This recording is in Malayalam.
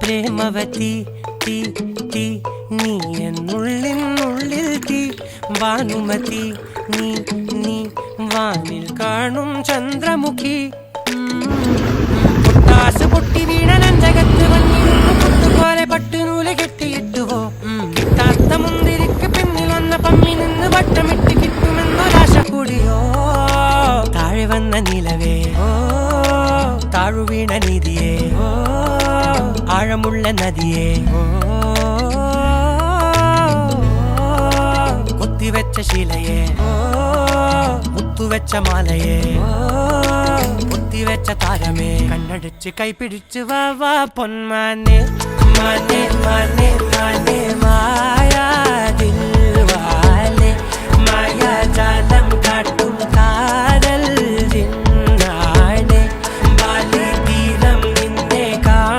പ്രേമവതി തീ തീ നീ എന്നുള്ളിൽ തീ ഭാനുമതി നീ നീ വാനിൽ കാണും ചന്ദ്രമുഖി പൊട്ടാസ് പൊട്ടി വീണ നഞ്ചകത്ത് വന്നിരുന്നു പൊട്ടുപോലെ പട്ടുനൂല് കെട്ടിയിട്ടുവോ കിട്ടാത്ത മുന്തിരിക്ക് പിന്നിൽ വന്ന പമ്മി നിന്ന് വട്ടമിട്ട് കിട്ടുമെന്നൊരാശ കൂടിയോ താഴെ വന്ന നിലവേ താഴു വീണ നിധിയേ ആഴമുള്ള നദിയേ കൊത്തിവെച്ച ശിലയേ മുത്തുവെച്ച മാലയേ കൊത്തിവെച്ച താരമേ കണ്ണടിച്ച് കൈപിടിച്ച് വാ വാ പൊന്മാനെ മാനെ മാനെ മാനെ മായാ ദിൽവാലെ മായാ ജാല